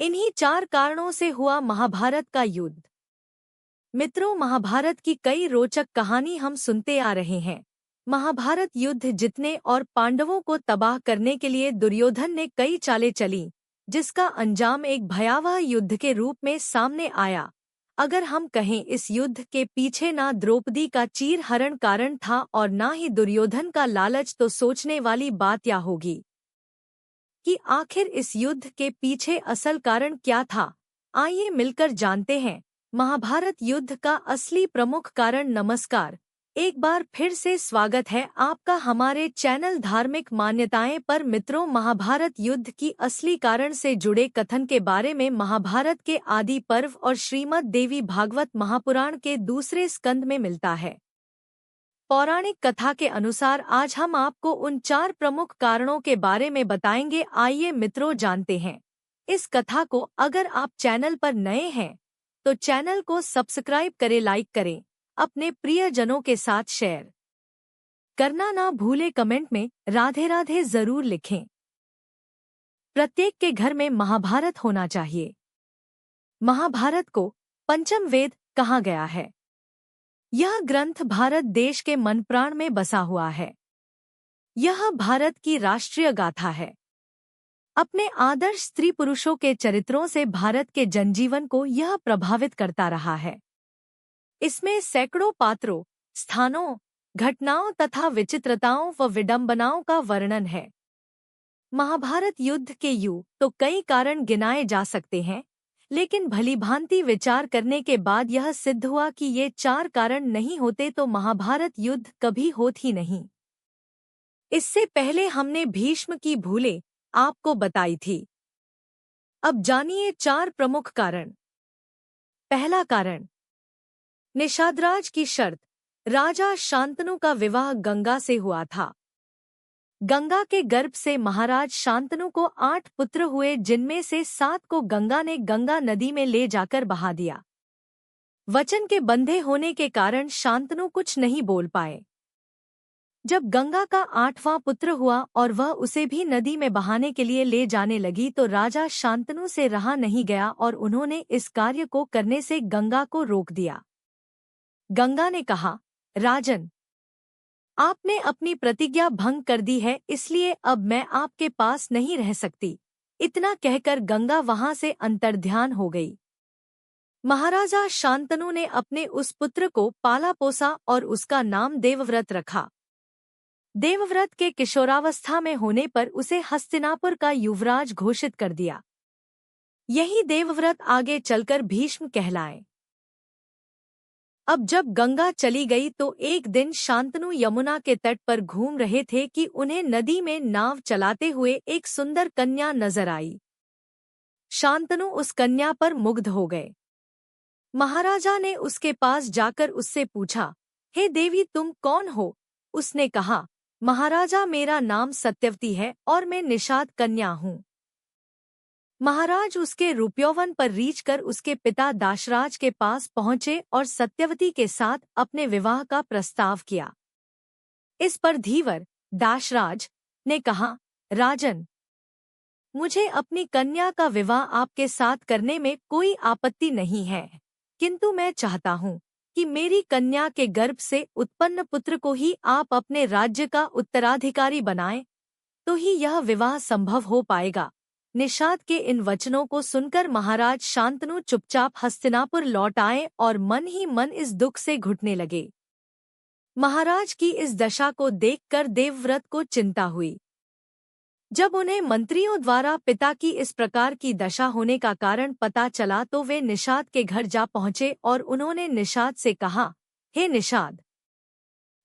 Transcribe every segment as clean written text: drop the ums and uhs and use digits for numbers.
इन्हीं 4 कारणों से हुआ महाभारत का युद्ध। मित्रों, महाभारत की कई रोचक कहानी हम सुनते आ रहे हैं। महाभारत युद्ध जीतने और पांडवों को तबाह करने के लिए दुर्योधन ने कई चालें चली, जिसका अंजाम एक भयावह युद्ध के रूप में सामने आया। अगर हम कहें, इस युद्ध के पीछे ना द्रौपदी का चीरहरण कारण था और ना ही दुर्योधन का लालच, तो सोचने वाली बात यह होगी कि आखिर इस युद्ध के पीछे असल कारण क्या था। आइए मिलकर जानते हैं महाभारत युद्ध का असली प्रमुख कारण। नमस्कार, एक बार फिर से स्वागत है आपका हमारे चैनल धार्मिक मान्यताएं पर। मित्रों, महाभारत युद्ध की असली कारण से जुड़े कथन के बारे में महाभारत के आदि पर्व और श्रीमद् देवी भागवत महापुराण के दूसरे स्कंद में मिलता है। पौराणिक कथा के अनुसार आज हम आपको उन 4 प्रमुख कारणों के बारे में बताएंगे। आइए मित्रों, जानते हैं इस कथा को। अगर आप चैनल पर नए हैं तो चैनल को सब्सक्राइब करें, लाइक करें, अपने प्रियजनों के साथ शेयर करना ना भूले, कमेंट में राधे राधे जरूर लिखें। प्रत्येक के घर में महाभारत होना चाहिए। महाभारत को पंचम वेद कहा गया है। यह ग्रंथ भारत देश के मन प्राण में बसा हुआ है। यह भारत की राष्ट्रीय गाथा है। अपने आदर्श स्त्री पुरुषों के चरित्रों से भारत के जनजीवन को यह प्रभावित करता रहा है। इसमें सैकड़ों पात्रों, स्थानों, घटनाओं तथा विचित्रताओं व विडंबनाओं का वर्णन है। महाभारत युद्ध के तो कई कारण गिनाए जा सकते हैं, लेकिन भलीभांति विचार करने के बाद यह सिद्ध हुआ कि ये 4 कारण नहीं होते तो महाभारत युद्ध कभी होत ही नहीं। इससे पहले हमने भीष्म की भूलें आपको बताई थी। अब जानिए 4 प्रमुख कारण। पहला कारण, निषादराज की शर्त। राजा शांतनु का विवाह गंगा से हुआ था। गंगा के गर्भ से महाराज शांतनु को 8 पुत्र हुए, जिनमें से 7 को गंगा ने गंगा नदी में ले जाकर बहा दिया। वचन के बंधे होने के कारण शांतनु कुछ नहीं बोल पाए। जब गंगा का 8वां पुत्र हुआ और वह उसे भी नदी में बहाने के लिए ले जाने लगी, तो राजा शांतनु से रहा नहीं गया और उन्होंने इस कार्य को करने से गंगा को रोक दिया। गंगा ने कहा, राजन, आपने अपनी प्रतिज्ञा भंग कर दी है, इसलिए अब मैं आपके पास नहीं रह सकती। इतना कहकर गंगा वहां से अंतर्ध्यान हो गई। महाराजा शांतनु ने अपने उस पुत्र को पाला पोसा और उसका नाम देवव्रत रखा। देवव्रत के किशोरावस्था में होने पर उसे हस्तिनापुर का युवराज घोषित कर दिया। यही देवव्रत आगे चलकर भीष्म कहलाए। अब जब गंगा चली गई तो एक दिन शांतनु यमुना के तट पर घूम रहे थे कि उन्हें नदी में नाव चलाते हुए एक सुंदर कन्या नजर आई। शांतनु उस कन्या पर मुग्ध हो गए। महाराजा ने उसके पास जाकर उससे पूछा, हे देवी, तुम कौन हो? उसने कहा, महाराजा, मेरा नाम सत्यवती है और मैं निषाद कन्या हूँ। महाराज उसके रूपयौवन पर रीझ कर उसके पिता दाशराज के पास पहुंचे और सत्यवती के साथ अपने विवाह का प्रस्ताव किया। इस पर धीवर दाशराज ने कहा, राजन, मुझे अपनी कन्या का विवाह आपके साथ करने में कोई आपत्ति नहीं है, किंतु मैं चाहता हूँ कि मेरी कन्या के गर्भ से उत्पन्न पुत्र को ही आप अपने राज्य का उत्तराधिकारी बनाएं, तो ही यह विवाह संभव हो पाएगा। निषाद के इन वचनों को सुनकर महाराज शांतनु चुपचाप हस्तिनापुर लौट आए और मन ही मन इस दुख से घुटने लगे। महाराज की इस दशा को देखकर देवव्रत को चिंता हुई। जब उन्हें मंत्रियों द्वारा पिता की इस प्रकार की दशा होने का कारण पता चला तो वे निषाद के घर जा पहुंचे और उन्होंने निषाद से कहा, हे निषाद,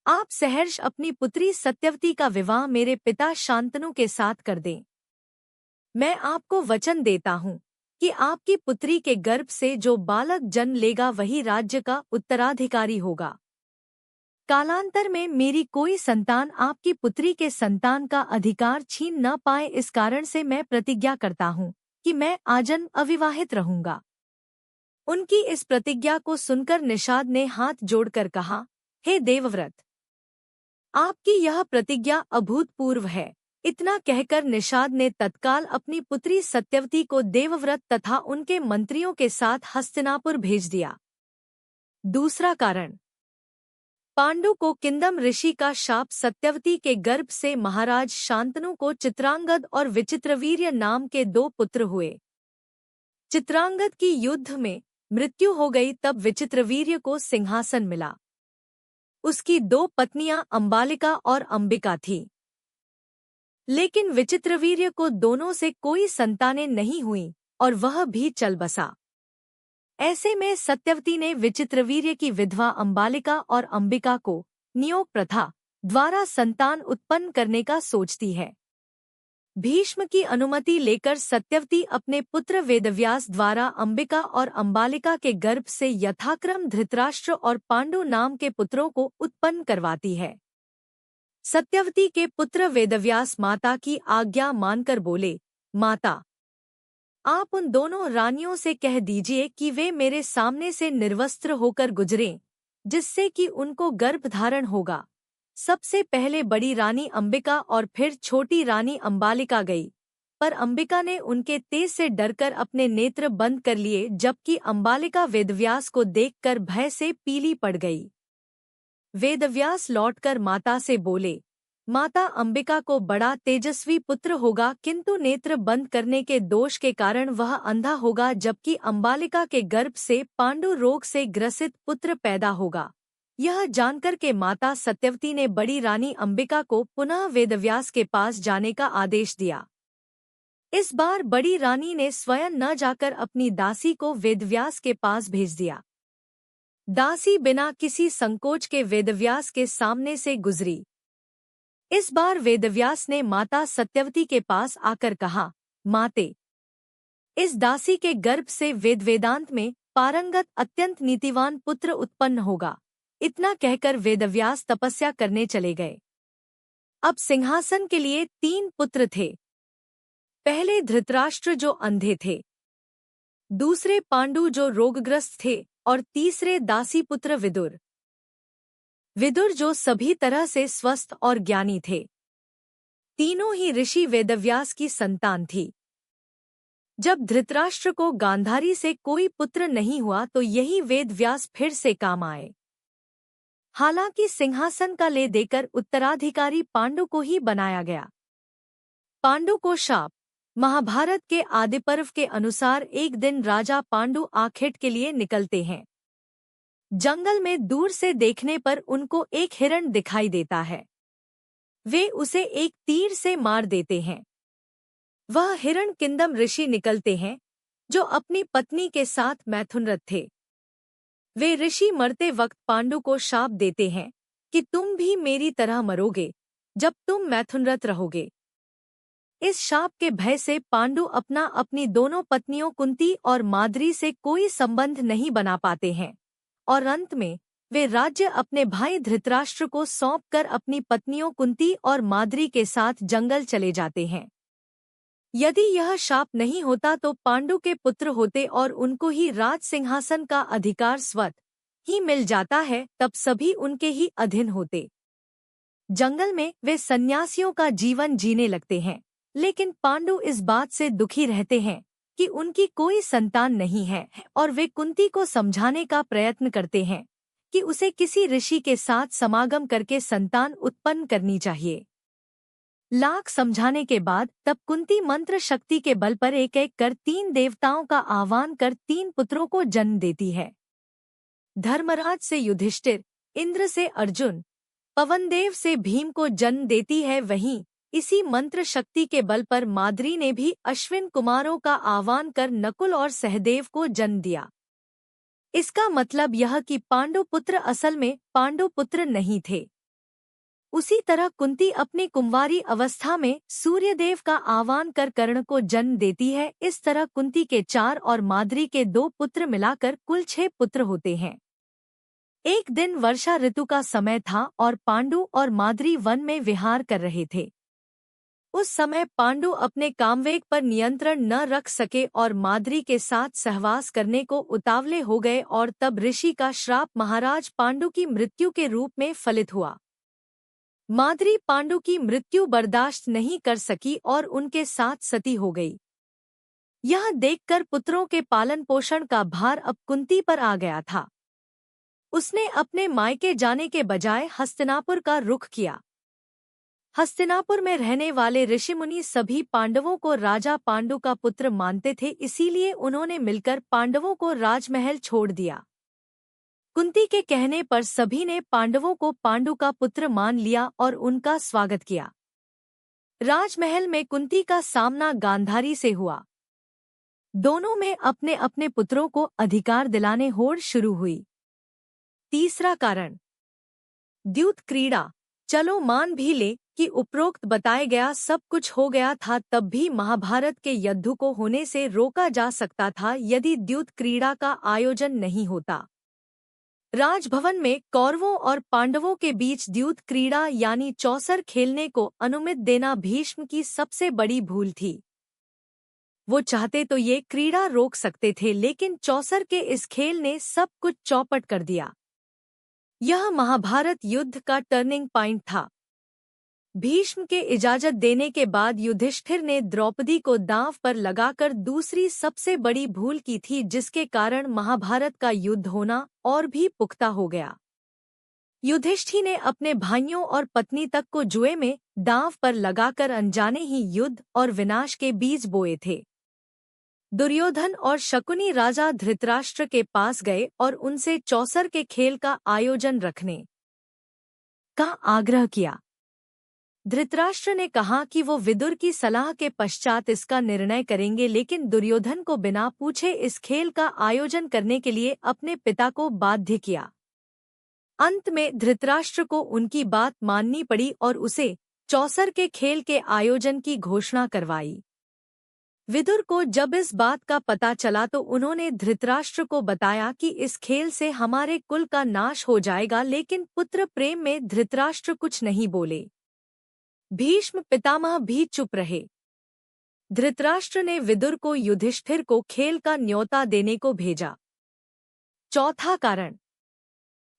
आप सहर्ष अपनी पुत्री सत्यवती का विवाह मेरे पिता शांतनु के साथ कर दें। मैं आपको वचन देता हूँ कि आपकी पुत्री के गर्भ से जो बालक जन्म लेगा वही राज्य का उत्तराधिकारी होगा। कालांतर में मेरी कोई संतान आपकी पुत्री के संतान का अधिकार छीन न पाए, इस कारण से मैं प्रतिज्ञा करता हूँ कि मैं आजन्म अविवाहित रहूंगा। उनकी इस प्रतिज्ञा को सुनकर निषाद ने हाथ जोड़कर कहा, हे देवव्रत, आपकी यह प्रतिज्ञा अभूतपूर्व है। इतना कहकर निषाद ने तत्काल अपनी पुत्री सत्यवती को देवव्रत तथा उनके मंत्रियों के साथ हस्तिनापुर भेज दिया। दूसरा कारण, पांडु को किंदम ऋषि का शाप। सत्यवती के गर्भ से महाराज शांतनु को चित्रांगद और विचित्रवीर्य नाम के 2 पुत्र हुए। चित्रांगद की युद्ध में मृत्यु हो गई, तब विचित्रवीर्य को सिंहासन मिला। उसकी 2 पत्नियां अंबालिका और अंबिका थीं। लेकिन विचित्रवीर्य को दोनों से कोई संतानें नहीं हुईं और वह भी चल बसा। ऐसे में सत्यवती ने विचित्रवीर्य की विधवा अंबालिका और अंबिका को नियोग प्रथा द्वारा संतान उत्पन्न करने का सोचती है। भीष्म की अनुमति लेकर सत्यवती अपने पुत्र वेदव्यास द्वारा अंबिका और अंबालिका के गर्भ से यथाक्रम धृतराष्ट्र और पांडु नाम के पुत्रों को उत्पन्न करवाती है। सत्यवती के पुत्र वेदव्यास माता की आज्ञा मानकर बोले, माता, आप उन दोनों रानियों से कह दीजिए कि वे मेरे सामने से निर्वस्त्र होकर गुजरें, जिससे कि उनको गर्भधारण होगा। सबसे पहले बड़ी रानी अंबिका और फिर छोटी रानी अंबालिका गई, पर अंबिका ने उनके तेज से डरकर अपने नेत्र बंद कर लिए, जबकि अंबालिका वेदव्यास को देखकर भय से पीली पड़ गई। वेदव्यास लौटकर माता से बोले, माता, अंबिका को बड़ा तेजस्वी पुत्र होगा, किंतु नेत्र बंद करने के दोष के कारण वह अंधा होगा, जबकि अंबालिका के गर्भ से पांडु रोग से ग्रसित पुत्र पैदा होगा। यह जानकर के माता सत्यवती ने बड़ी रानी अंबिका को पुनः वेदव्यास के पास जाने का आदेश दिया। इस बार बड़ी रानी ने स्वयं न जाकर अपनी दासी को वेदव्यास के पास भेज दिया। दासी बिना किसी संकोच के वेदव्यास के सामने से गुजरी। इस बार वेदव्यास ने माता सत्यवती के पास आकर कहा, माते, इस दासी के गर्भ से वेदांत में पारंगत अत्यंत नीतिवान पुत्र उत्पन्न होगा। इतना कहकर वेदव्यास तपस्या करने चले गए। अब सिंहासन के लिए 3 पुत्र थे। पहले धृतराष्ट्र जो अंधे थे, दूसरे पांडु जो रोगग्रस्त थे और तीसरे दासी पुत्र विदुर। विदुर जो सभी तरह से स्वस्थ और ज्ञानी थे। तीनों ही ऋषि वेदव्यास की संतान थी। जब धृतराष्ट्र को गांधारी से कोई पुत्र नहीं हुआ तो यही वेदव्यास फिर से काम आए। हालांकि सिंहासन का ले देकर उत्तराधिकारी पांडु को ही बनाया गया। पांडु को शाप। महाभारत के आदिपर्व के अनुसार एक दिन राजा पांडु आखेट के लिए निकलते हैं। जंगल में दूर से देखने पर उनको एक हिरण दिखाई देता है। वे उसे एक तीर से मार देते हैं। वह हिरण किंदम ऋषि निकलते हैं, जो अपनी पत्नी के साथ मैथुनरत थे। वे ऋषि मरते वक्त पांडु को शाप देते हैं कि तुम भी मेरी तरह मरोगे जब तुम मैथुनरत रहोगे। इस शाप के भय से पांडु अपनी दोनों पत्नियों कुंती और माद्री से कोई संबंध नहीं बना पाते हैं और अंत में वे राज्य अपने भाई धृतराष्ट्र को सौंपकर अपनी पत्नियों कुंती और माद्री के साथ जंगल चले जाते हैं। यदि यह शाप नहीं होता तो पांडु के पुत्र होते और उनको ही राज सिंहासन का अधिकार स्वतः ही मिल जाता है, तब सभी उनके ही अधीन होते। जंगल में वे सन्यासियों का जीवन जीने लगते हैं, लेकिन पांडु इस बात से दुखी रहते हैं कि उनकी कोई संतान नहीं है और वे कुंती को समझाने का प्रयत्न करते हैं कि उसे किसी ऋषि के साथ समागम करके संतान उत्पन्न करनी चाहिए। लाख समझाने के बाद तब कुंती मंत्र शक्ति के बल पर एक एक कर 3 देवताओं का आह्वान कर 3 पुत्रों को जन्म देती है। धर्मराज से युधिष्ठिर, इंद्र से अर्जुन, पवनदेव से भीम को जन्म देती है। वहीं इसी मंत्र शक्ति के बल पर माद्री ने भी अश्विन कुमारों का आह्वान कर नकुल और सहदेव को जन्म दिया। इसका मतलब यह कि पांडु पुत्र असल में पांडु पुत्र नहीं थे। उसी तरह कुंती अपनी कुंवारी अवस्था में सूर्यदेव का आह्वान कर कर्ण को जन्म देती है। इस तरह कुंती के 4 और माद्री के 2 पुत्र मिलाकर कुल 6 पुत्र होते हैं। एक दिन वर्षा ऋतु का समय था और पांडु और माद्री वन में विहार कर रहे थे। उस समय पांडु अपने कामवेग पर नियंत्रण न रख सके और माद्री के साथ सहवास करने को उतावले हो गए और तब ऋषि का श्राप महाराज पांडु की मृत्यु के रूप में फलित हुआ। माद्री पांडु की मृत्यु बर्दाश्त नहीं कर सकी और उनके साथ सती हो गई। यह देखकर पुत्रों के पालन पोषण का भार अब कुंती पर आ गया था। उसने अपने मायके जाने के बजाय हस्तिनापुर का रुख किया। हस्तिनापुर में रहने वाले ऋषिमुनि सभी पांडवों को राजा पांडु का पुत्र मानते थे, इसीलिए उन्होंने मिलकर पांडवों को राजमहल छोड़ दिया। कुंती के कहने पर सभी ने पांडवों को पांडु का पुत्र मान लिया और उनका स्वागत किया। राजमहल में कुंती का सामना गांधारी से हुआ। दोनों में अपने अपने पुत्रों को अधिकार दिलाने होड़ शुरू हुई। तीसरा कारण, द्यूत क्रीड़ा। चलो मान भी ले कि उपरोक्त बताया गया सब कुछ हो गया था, तब भी महाभारत के युद्ध को होने से रोका जा सकता था यदि द्यूत क्रीड़ा का आयोजन नहीं होता। राजभवन में कौरवों और पांडवों के बीच द्यूत क्रीड़ा यानी चौसर खेलने को अनुमति देना भीष्म की सबसे बड़ी भूल थी। वो चाहते तो ये क्रीड़ा रोक सकते थे, लेकिन चौसर के इस खेल ने सब कुछ चौपट कर दिया। यह महाभारत युद्ध का टर्निंग पॉइंट था। भीष्म के इजाजत देने के बाद युधिष्ठिर ने द्रौपदी को दांव पर लगाकर दूसरी सबसे बड़ी भूल की थी, जिसके कारण महाभारत का युद्ध होना और भी पुख्ता हो गया। युधिष्ठिर ने अपने भाइयों और पत्नी तक को जुए में दांव पर लगाकर अनजाने ही युद्ध और विनाश के बीज बोए थे। दुर्योधन और शकुनी राजा धृतराष्ट्र के पास गए और उनसे चौसर के खेल का आयोजन रखने का आग्रह किया। धृतराष्ट्र ने कहा कि वो विदुर की सलाह के पश्चात इसका निर्णय करेंगे, लेकिन दुर्योधन को बिना पूछे इस खेल का आयोजन करने के लिए अपने पिता को बाध्य किया। अंत में धृतराष्ट्र को उनकी बात माननी पड़ी और उसे चौसर के खेल के आयोजन की घोषणा करवाई। विदुर को जब इस बात का पता चला तो उन्होंने धृतराष्ट्र को बताया कि इस खेल से हमारे कुल का नाश हो जाएगा, लेकिन पुत्र प्रेम में धृतराष्ट्र कुछ नहीं बोले। भीष्म पितामह भी चुप रहे। धृतराष्ट्र ने विदुर को युधिष्ठिर को खेल का न्योता देने को भेजा। चौथा कारण,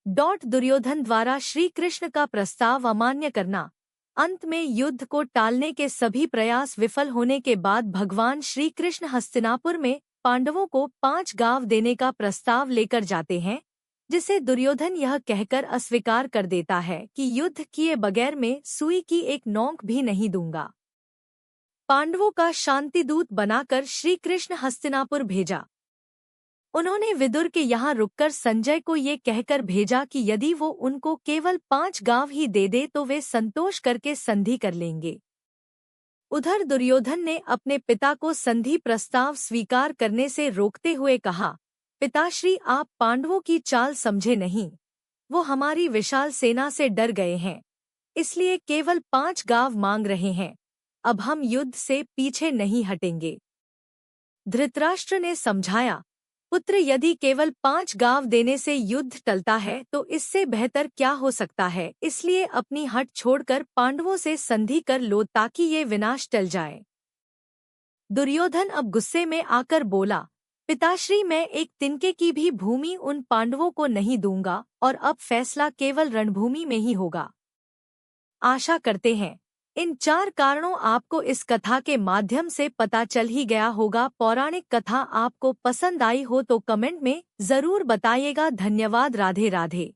दुर्योधन द्वारा श्री कृष्ण का प्रस्ताव अमान्य करना। अंत में युद्ध को टालने के सभी प्रयास विफल होने के बाद भगवान श्री कृष्ण हस्तिनापुर में पांडवों को 5 गांव देने का प्रस्ताव लेकर जाते हैं, जिसे दुर्योधन यह कहकर अस्वीकार कर देता है कि युद्ध किए बगैर मैं सुई की एक नोक भी नहीं दूंगा। पांडवों का शांतिदूत बनाकर श्री कृष्ण हस्तिनापुर भेजा। उन्होंने विदुर के यहाँ रुककर संजय को ये कहकर भेजा कि यदि वो उनको केवल 5 गांव ही दे दे तो वे संतोष करके संधि कर लेंगे। उधर दुर्योधन ने अपने पिता को संधि प्रस्ताव स्वीकार करने से रोकते हुए कहा, पिताश्री आप पांडवों की चाल समझे नहीं। वो हमारी विशाल सेना से डर गए हैं, इसलिए केवल 5 गांव मांग रहे हैं। अब हम युद्ध से पीछे नहीं हटेंगे। धृतराष्ट्र ने समझाया, पुत्र यदि केवल 5 गांव देने से युद्ध टलता है तो इससे बेहतर क्या हो सकता है, इसलिए अपनी हट छोड़कर पांडवों से संधि कर लो ताकि ये विनाश टल जाए। दुर्योधन अब गुस्से में आकर बोला, पिताश्री मैं एक तिनके की भी भूमि उन पांडवों को नहीं दूंगा और अब फैसला केवल रणभूमि में ही होगा। आशा करते हैं इन 4 कारणों आपको इस कथा के माध्यम से पता चल ही गया होगा। पौराणिक कथा आपको पसंद आई हो तो कमेंट में जरूर बताइएगा। धन्यवाद। राधे राधे।